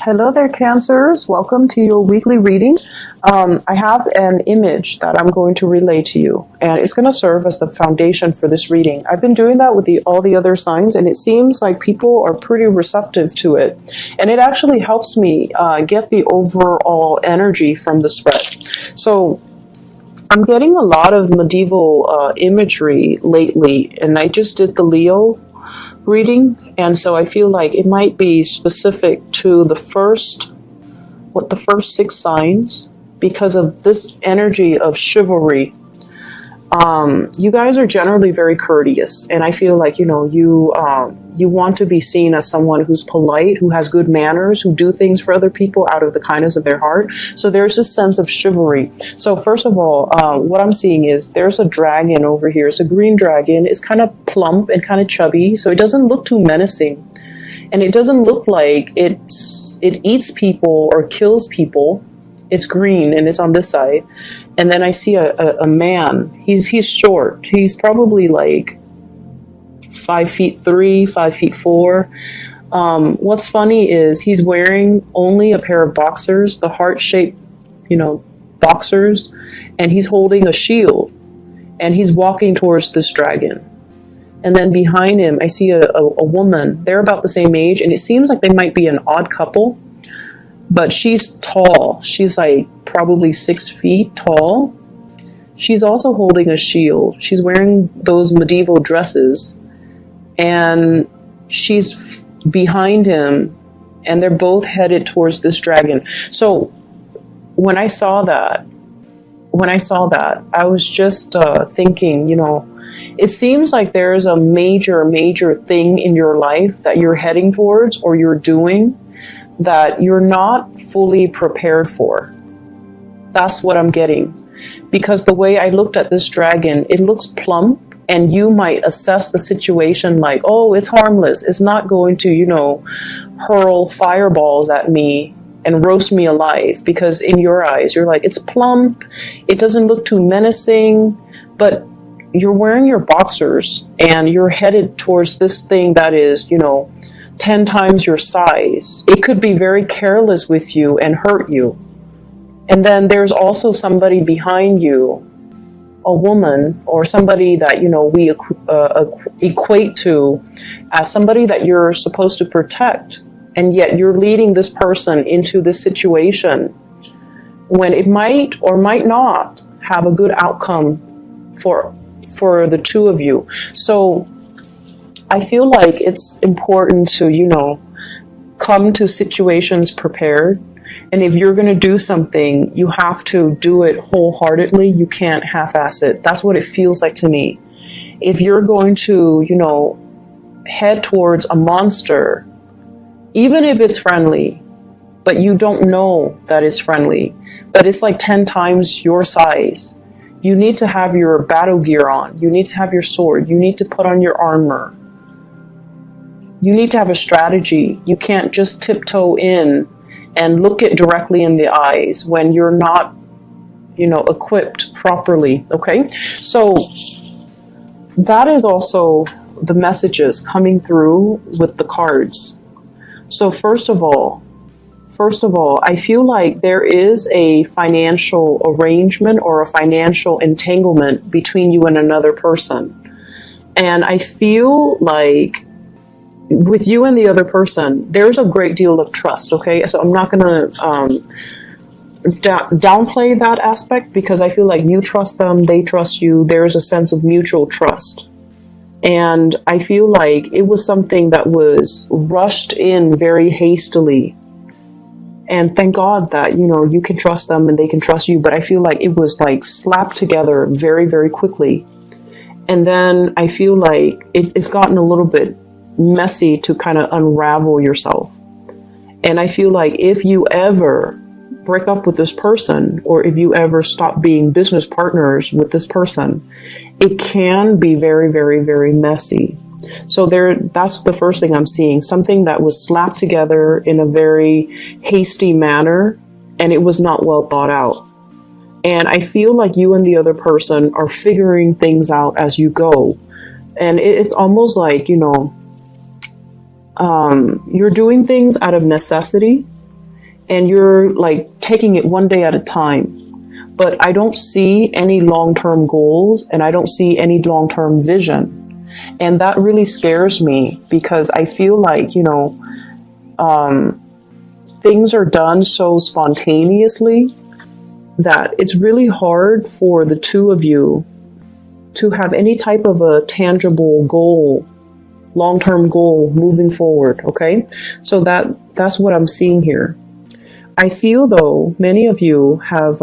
Hello there, Cancers. Welcome to your weekly reading. I have an image that I'm going to relay to you, and it's going to serve as the foundation for this reading. I've been doing that with all the other signs, and it seems like people are pretty receptive to it. And it actually helps me get the overall energy from the spread. So I'm getting a lot of medieval imagery lately, and I just did the Leo reading, and so I feel like it might be specific to the first six signs because of this energy of chivalry. You guys are generally very courteous, and I feel like you want to be seen as someone who's polite, who has good manners, who do things for other people out of the kindness of their heart. So there's this sense of chivalry. So first of all, what I'm seeing is there's a dragon over here. It's a green dragon. It's kind of plump and kind of chubby, so it doesn't look too menacing, and it doesn't look like it eats people or kills people. It's green and it's on this side. And then I see a man. He's short. He's probably like 5'3", 5'4". What's funny is he's wearing only a pair of boxers, the heart-shaped, boxers, and he's holding a shield, and he's walking towards this dragon. And then behind him, I see a woman. They're about the same age, and it seems like they might be an odd couple. But she's tall. She's like probably 6 feet tall. She's also holding a shield. She's wearing those medieval dresses. And she's behind him. And they're both headed towards this dragon. So when I saw that, I was just thinking, it seems like there's a major thing in your life that you're heading towards or you're doing that you're not fully prepared for. That's what I'm getting. Because the way I looked at this dragon, it looks plump, and you might assess the situation like, oh, it's harmless. It's not going to, hurl fireballs at me and roast me alive. Because in your eyes, you're like, it's plump. It doesn't look too menacing. But you're wearing your boxers, and you're headed towards this thing that is, 10 times your size. It could be very careless with you and hurt you. And then there's also somebody behind you, a woman or somebody that, we equate to as somebody that you're supposed to protect. And yet you're leading this person into this situation when it might or might not have a good outcome for the two of you. So I feel like it's important to, come to situations prepared. And if you're going to do something, you have to do it wholeheartedly. You can't half-ass it. That's what it feels like to me. If you're going to, head towards a monster, even if it's friendly, but you don't know that it's friendly, but it's like 10 times your size, you need to have your battle gear on. You need to have your sword. You need to put on your armor. You need to have a strategy. You can't just tiptoe in and look it directly in the eyes when you're not, equipped properly, okay? So that is also the messages coming through with the cards. So first of all, I feel like there is a financial arrangement or a financial entanglement between you and another person. And I feel like with you and the other person, there's a great deal of trust, okay? So I'm not going to downplay that aspect because I feel like you trust them, they trust you. There's a sense of mutual trust. And I feel like it was something that was rushed in very hastily. And thank God that, you can trust them and they can trust you. But I feel like it was like slapped together very, very quickly. And then I feel like it's gotten a little bit messy to kind of unravel yourself. And I feel like if you ever break up with this person, or if you ever stop being business partners with this person, it can be very, very, very messy. So that's the first thing I'm seeing. Something that was slapped together in a very hasty manner, and it was not well thought out. And I feel like you and the other person are figuring things out as you go. And it's almost like, you're doing things out of necessity, and you're like taking it one day at a time. But I don't see any long-term goals, and I don't see any long-term vision. And that really scares me, because I feel like, things are done so spontaneously that it's really hard for the two of you to have any type of a tangible goal, long-term goal moving forward. Okay. So that's what I'm seeing here. I feel though, many of you have,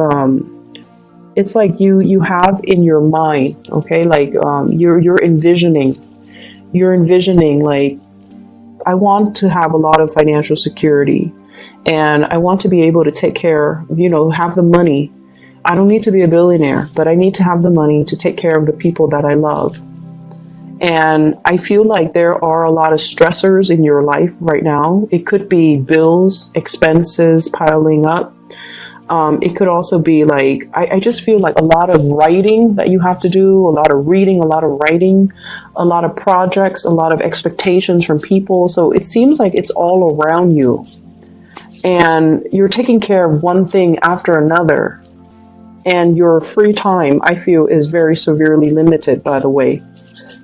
it's like you have in your mind, okay, like you're envisioning like, I want to have a lot of financial security, and I want to be able to take care, have the money. I don't need to be a billionaire, but I need to have the money to take care of the people that I love. And I feel like there are a lot of stressors in your life right now. It could be bills, expenses piling up. It could also be like, I just feel like a lot of writing that you have to do, a lot of reading, a lot of writing, a lot of projects, a lot of expectations from people. So it seems like it's all around you, and you're taking care of one thing after another. And your free time, I feel, is very severely limited, by the way.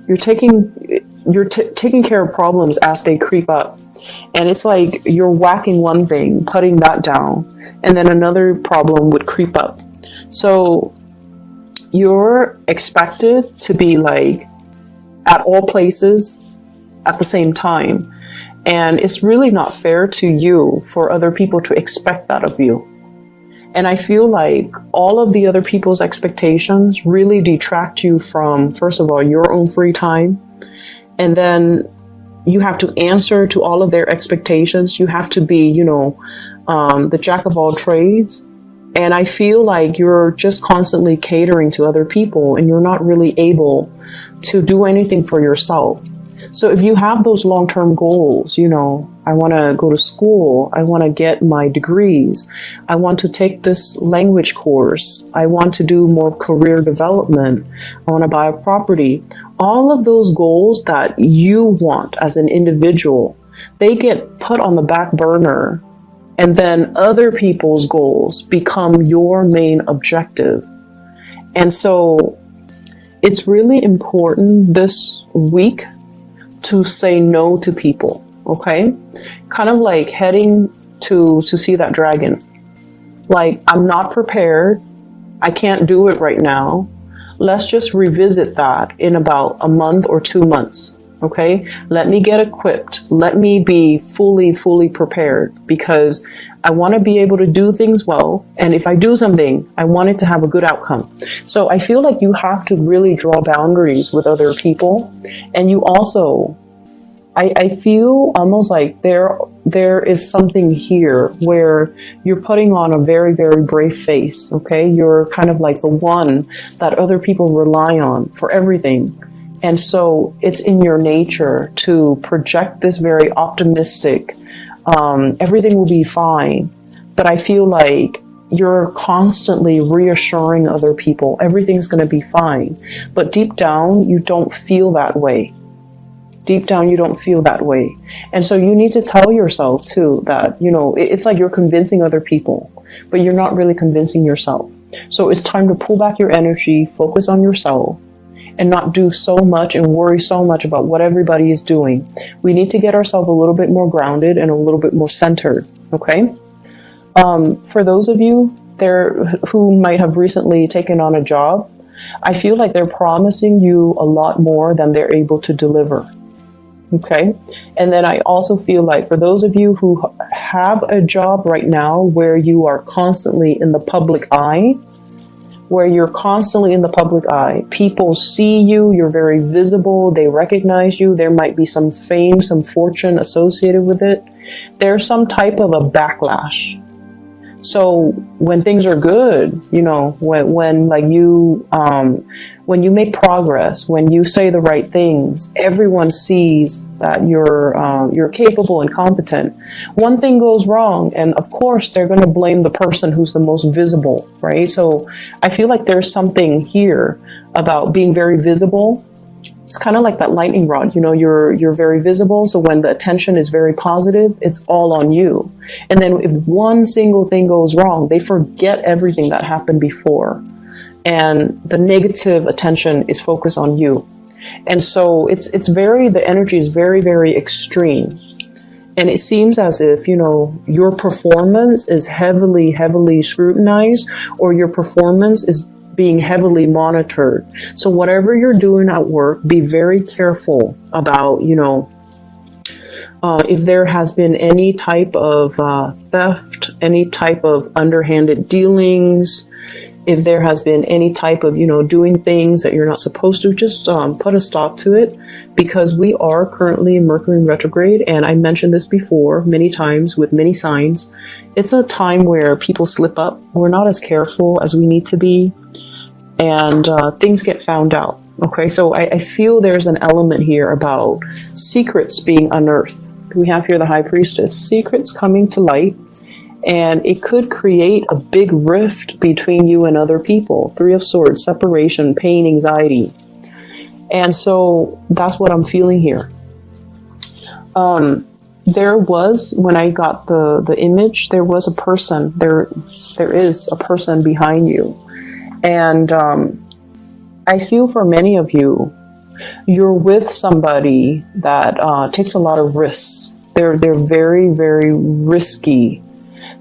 You're taking care of problems as they creep up. And it's like you're whacking one thing, putting that down, and then another problem would creep up. So you're expected to be like at all places at the same time. And it's really not fair to you for other people to expect that of you. And I feel like all of the other people's expectations really detract you from, first of all, your own free time. And then you have to answer to all of their expectations. You have to be, the jack of all trades. And I feel like you're just constantly catering to other people, and you're not really able to do anything for yourself. So if you have those long-term goals, I want to go to school, I want to get my degrees, I want to take this language course, I want to do more career development, I want to buy a property. All of those goals that you want as an individual, they get put on the back burner, and then other people's goals become your main objective. And so it's really important this week to say no to people, okay? Kind of like heading to see that dragon. Like, I'm not prepared. I can't do it right now. Let's just revisit that in about a month or 2 months, okay? Let me get equipped. Let me be fully prepared, because I want to be able to do things well. And if I do something, I want it to have a good outcome. So I feel like you have to really draw boundaries with other people. And you also, I feel almost like there is something here where you're putting on a very brave face, okay? You're kind of like the one that other people rely on for everything. And so it's in your nature to project this very optimistic, everything will be fine. But I feel like you're constantly reassuring other people everything's going to be fine. But deep down, you don't feel that way. Deep down, you don't feel that way. And so you need to tell yourself too that, it's like you're convincing other people, but you're not really convincing yourself. So it's time to pull back your energy, focus on yourself, and not do so much and worry so much about what everybody is doing. We need to get ourselves a little bit more grounded and a little bit more centered, okay? For those of you there who might have recently taken on a job, I feel like they're promising you a lot more than they're able to deliver, okay? And then I also feel like for those of you who have a job right now where you are constantly in the public eye, people see you, you're very visible, they recognize you, there might be some fame, some fortune associated with it. There's some type of a backlash. So when things are good, when you make progress, when you say the right things, everyone sees that you're capable and competent. One thing goes wrong, and of course they're going to blame the person who's the most visible, right? So I feel like there's something here about being very visible. it's kind of like that lightning rod. You're very visible. So when the attention is very positive, it's all on you. And then if one single thing goes wrong, they forget everything that happened before. And the negative attention is focused on you. And so the energy is very, very extreme. And it seems as if, your performance is heavily, heavily scrutinized, or your performance is being heavily monitored. So whatever you're doing at work, be very careful about, if there has been any type of theft, any type of underhanded dealings, if there has been any type of, doing things that you're not supposed to, just put a stop to it, because we are currently in Mercury in retrograde. And I mentioned this before many times with many signs. It's a time where people slip up. We're not as careful as we need to be. And things get found out. Okay, so I feel there's an element here about secrets being unearthed. We have here the High Priestess, secrets coming to light, and it could create a big rift between you and other people. Three of Swords, separation, pain, anxiety. And so that's what I'm feeling here. There was, when I got the image, there was a person, there is a person behind you. And I feel for many of you, you're with somebody that takes a lot of risks. They're very, very risky.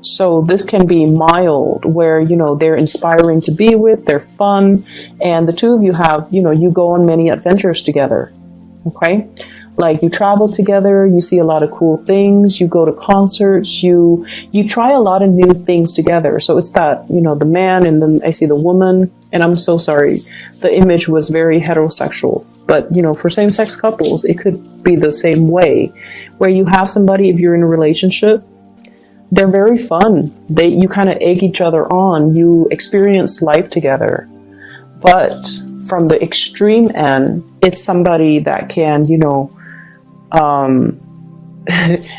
So this can be mild, where, they're inspiring to be with, they're fun, and the two of you have, you go on many adventures together. Okay? Like, you travel together, you see a lot of cool things, you go to concerts, you try a lot of new things together. So it's that, the man, and then I see the woman, and I'm so sorry, the image was very heterosexual. But, for same-sex couples, it could be the same way, where you have somebody, if you're in a relationship, they're very fun. You kind of egg each other on, you experience life together. But from the extreme end, it's somebody that can,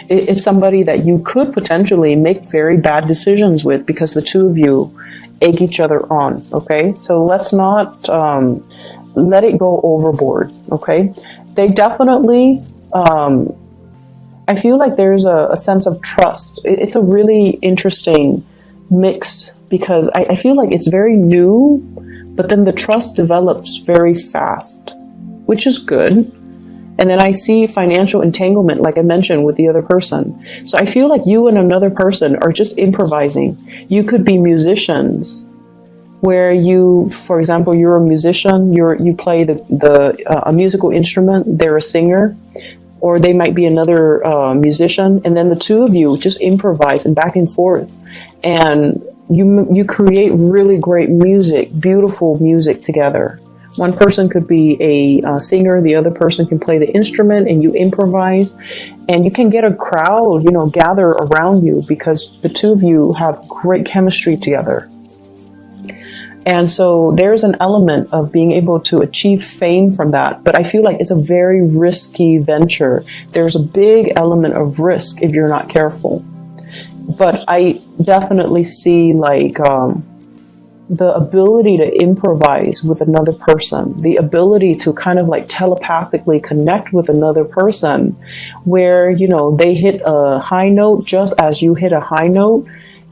it's somebody that you could potentially make very bad decisions with, because the two of you egg each other on. Okay, so let's not let it go overboard. Okay, they definitely, I feel like there's a sense of trust. It's a really interesting mix, because I feel like it's very new, but then the trust develops very fast, which is good. And then I see financial entanglement, like I mentioned, with the other person. So I feel like you and another person are just improvising. You could be musicians, where you, for example, you're a musician, you play a musical instrument, they're a singer, or they might be another musician, and then the two of you just improvise and back and forth. And you create really great music, beautiful music together. One person could be a singer, the other person can play the instrument, and you improvise, and you can get a crowd, gather around you, because the two of you have great chemistry together. And so there's an element of being able to achieve fame from that, but I feel like it's a very risky venture. There's a big element of risk if you're not careful. But I definitely see like the ability to improvise with another person, the ability to kind of like telepathically connect with another person, where, they hit a high note just as you hit a high note.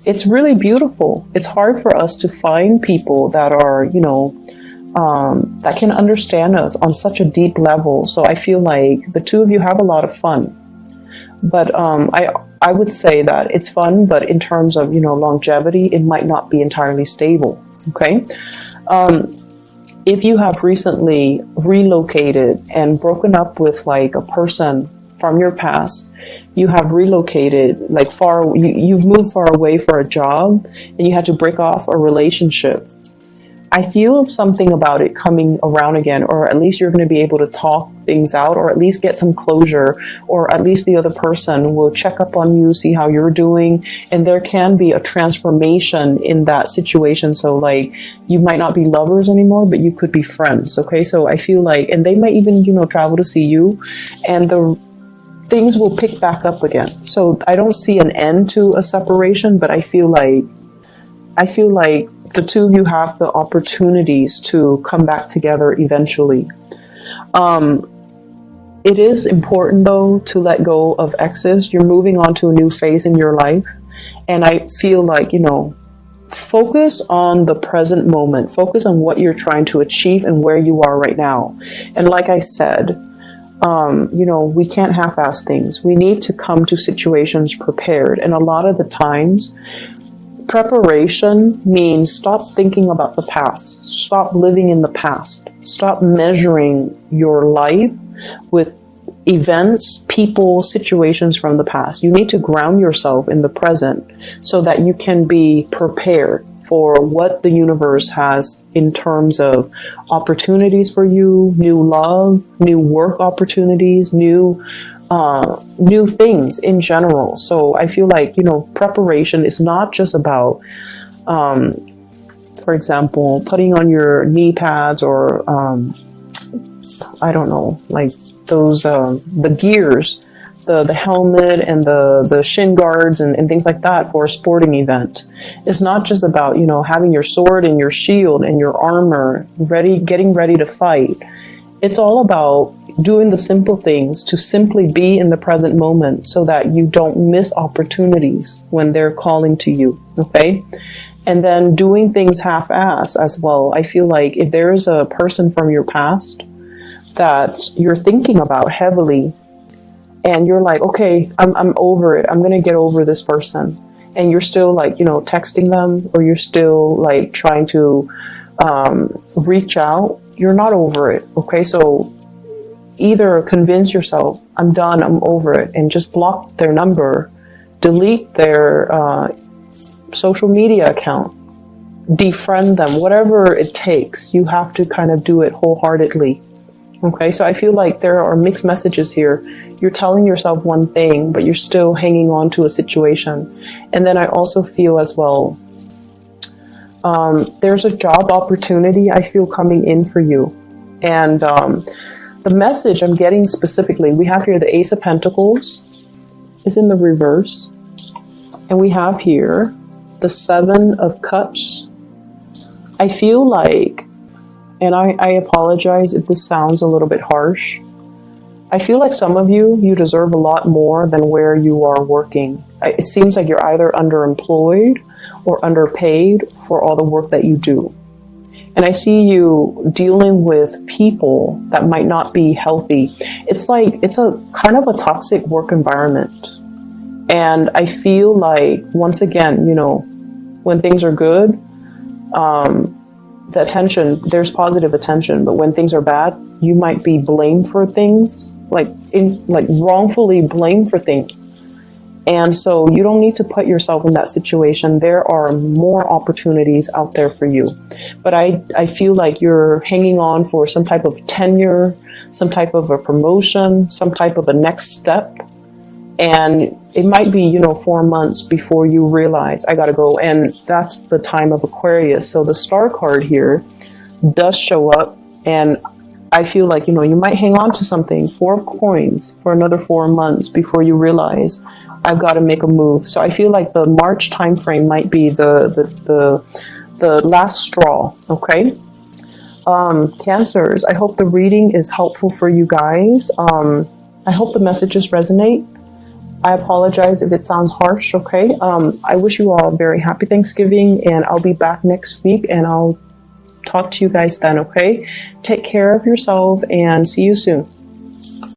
It's really beautiful. It's hard for us to find people that are, that can understand us on such a deep level. So I feel like the two of you have a lot of fun. But I would say that it's fun, but in terms of, longevity, it might not be entirely stable. Okay. If you have recently relocated and broken up with like a person from your past, you have relocated like you've moved far away for a job, and you had to break off a relationship. I feel something about it coming around again, or at least you're going to be able to talk things out, or at least get some closure, or at least the other person will check up on you, see how you're doing, and there can be a transformation in that situation. So like, you might not be lovers anymore, but you could be friends. Okay, so I feel like, and they might even, travel to see you, and the things will pick back up again. So I don't see an end to a separation, but I feel like the two of you have the opportunities to come back together eventually. It is important though to let go of exes. You're moving on to a new phase in your life. And I feel like, focus on the present moment. Focus on what you're trying to achieve and where you are right now. And like I said, we can't half-ass things. We need to come to situations prepared. And a lot of the times, preparation means stop thinking about the past. Stop living in the past. Stop measuring your life with events, people, situations from the past. You need to ground yourself in the present so that you can be prepared for what the universe has in terms of opportunities for you, new love, new work opportunities, new things in general. So I feel like, preparation is not just about, for example, putting on your knee pads or, I don't know, like those, the gears, the helmet and the shin guards and things like that for a sporting event. It's not just about, having your sword and your shield and your armor getting ready to fight. It's all about doing the simple things to simply be in the present moment so that you don't miss opportunities when they're calling to you, okay? And then doing things half-ass as well. I feel like if there's a person from your past that you're thinking about heavily and you're like, okay, I'm over it. I'm going to get over this person. And you're still like, texting them, or you're still like trying to reach out. You're not over it. Okay. So either convince yourself, I'm done, I'm over it, and just block their number, delete their social media account, defriend them, whatever it takes. You have to kind of do it wholeheartedly. Okay, so I feel like there are mixed messages here. You're telling yourself one thing, but you're still hanging on to a situation. And then I also feel as well, there's a job opportunity I feel coming in for you. And the message I'm getting specifically, we have here the Ace of Pentacles is in the reverse. And we have here the Seven of Cups. I feel like, and I apologize if this sounds a little bit harsh, I feel like some of you deserve a lot more than where you are working. It seems like you're either underemployed or underpaid for all the work that you do. And I see you dealing with people that might not be healthy. It's like, it's a kind of a toxic work environment. And I feel like, once again, when things are good, the attention, there's positive attention, but when things are bad, you might be blamed for things, like wrongfully blamed for things. And so you don't need to put yourself in that situation. There are more opportunities out there for you. But I feel like you're hanging on for some type of tenure, some type of a promotion, some type of a next step. And it might be, 4 months before you realize I got to go. And that's the time of Aquarius. So the Star card here does show up. And I feel like, you might hang on to something, 4 coins, for another 4 months before you realize I've got to make a move. So I feel like the March time frame might be the last straw. Okay. Cancers, I hope the reading is helpful for you guys. I hope the messages resonate. I apologize if it sounds harsh, okay? I wish you all a very happy Thanksgiving, and I'll be back next week, and I'll talk to you guys then, okay? Take care of yourself, and see you soon.